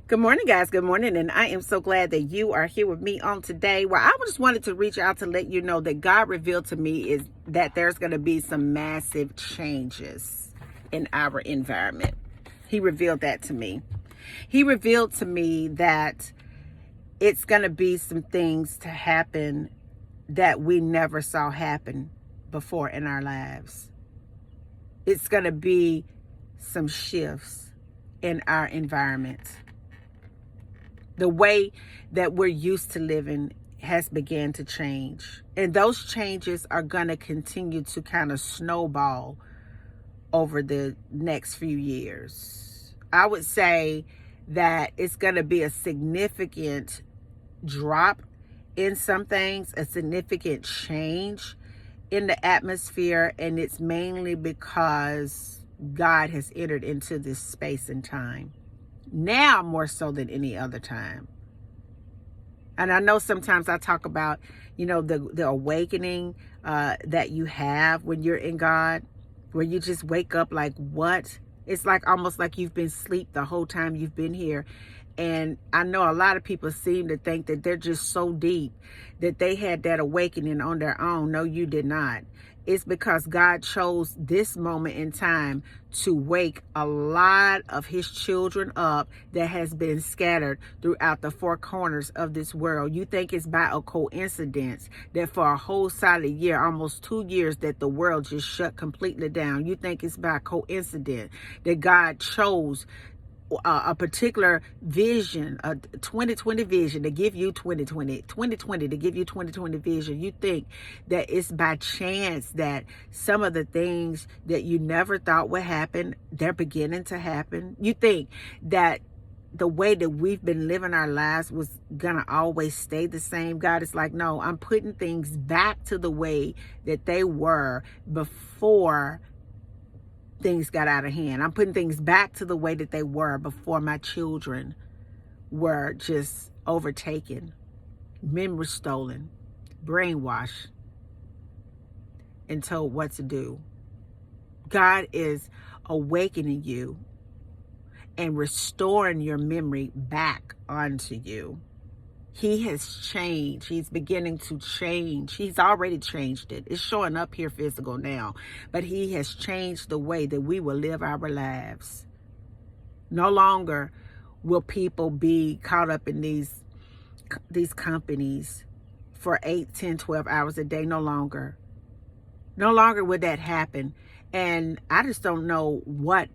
Good morning, guys. Good morning. And I am so glad that you are here with me on today. Well, I just wanted to reach out to let you know that God revealed to me is that there's going to be some massive changes in our environment. He revealed that to me. He revealed to me that it's going to be some things to happen that we never saw happen before in our lives. It's going to be some shifts in our environment. The way that we're used to living has began to change. And those changes are going to continue to kind of snowball over the next few years. I would say that it's going to be a significant drop in some things, a significant change in the atmosphere. And it's mainly because God has entered into this space and time. Now more so than any other time. And I know sometimes I talk about, the awakening that you have when you're in God, where you just wake up like, what? It's like almost like you've been asleep the whole time you've been here. And I know a lot of people seem to think that they're just so deep that they had that awakening on their own. No, you did not. It's because God chose this moment in time to wake a lot of his children up that has been scattered throughout the four corners of this world. You think it's by a coincidence that for a whole solid year, almost 2 years, that the world just shut completely down. You think it's by coincidence that God chose a particular vision, a 2020 vision to give you 2020 to give you 2020 vision. You think that it's by chance that some of the things that you never thought would happen, they're beginning to happen. You think that the way that we've been living our lives was gonna always stay the same. God is like, no, I'm putting things back to the way that they were before things got out of hand. I'm putting things back to the way that they were before my children were just overtaken, memory stolen, brainwashed, and told what to do. God is awakening you and restoring your memory back onto you. He has changed. He's beginning to change. He's already changed it. It's showing up here physical now. But he has changed the way that we will live our lives. No longer will people be caught up in these companies for 8, 10, 12 hours a day. No longer. No longer would that happen. And I just don't know what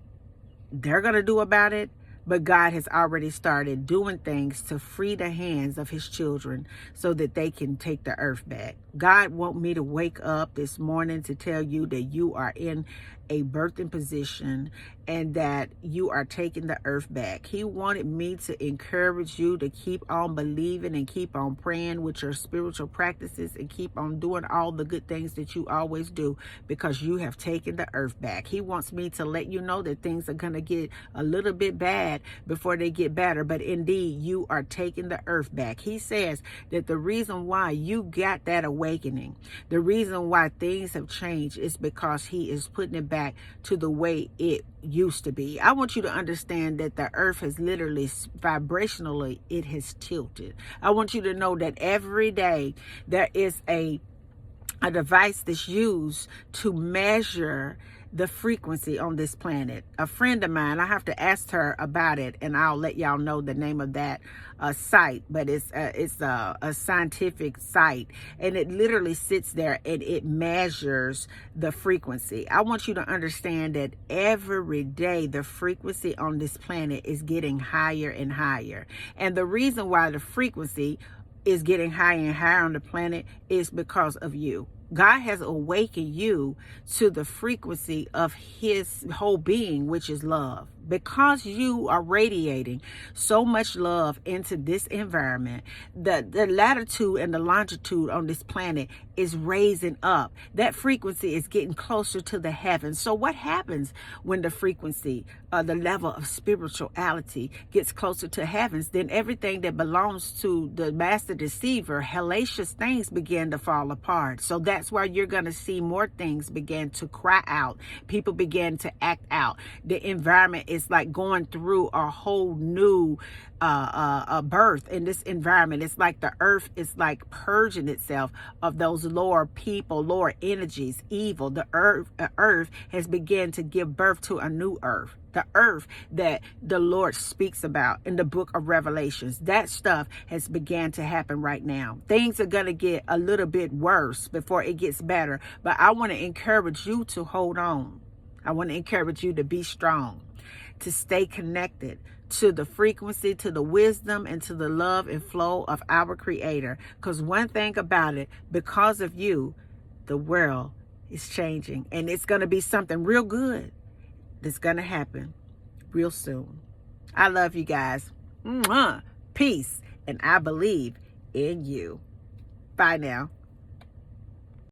they're going to do about it. But God has already started doing things to free the hands of his children so that they can take the earth back. God wants me to wake up this morning to tell you that you are in a birthing position and that you are taking the earth back. He wanted me to encourage you to keep on believing and keep on praying with your spiritual practices and keep on doing all the good things that you always do, because you have taken the earth back. He wants me to let you know that things are going to get a little bit bad before they get better, but indeed you are taking the earth back. He says that the reason why you got that awakening, the reason why things have changed, is because he is putting it back to the way it used to be. I want you to understand that the earth has literally, vibrationally, it has tilted. I want you to know that every day there is a device that's used to measure the frequency on this planet. A friend of mine, I have to ask her about it, and I'll let y'all know the name of that site, but it's a scientific site, and it literally sits there and it measures the frequency. I want you to understand that every day the frequency on this planet is getting higher and higher, and the reason why the frequency is getting higher and higher on the planet is because of you. God has awakened you to the frequency of his whole being, which is love. Because you are radiating so much love into this environment, the latitude and the longitude on this planet is raising up. That frequency is getting closer to the heavens. So what happens when the frequency, the level of spirituality gets closer to heavens? Then everything that belongs to the master deceiver, hellacious things, begin to fall apart. So that's why you're going to see more things begin to cry out. People begin to act out. The environment is like going through a whole new birth in this environment. It's like the earth is like purging itself of those lower people, lower energies, evil. The earth has begun to give birth to a new earth. The earth that the Lord speaks about in the book of Revelations. That stuff has began to happen right now. Things are going to get a little bit worse before it gets better. But I want to encourage you to hold on. I want to encourage you to be strong, to stay connected to the frequency, to the wisdom, and to the love and flow of our Creator. Because one thing about it, because of you, the world is changing. And it's going to be something real good that's going to happen real soon. I love you guys. Mwah. Peace. And I believe in you. Bye now.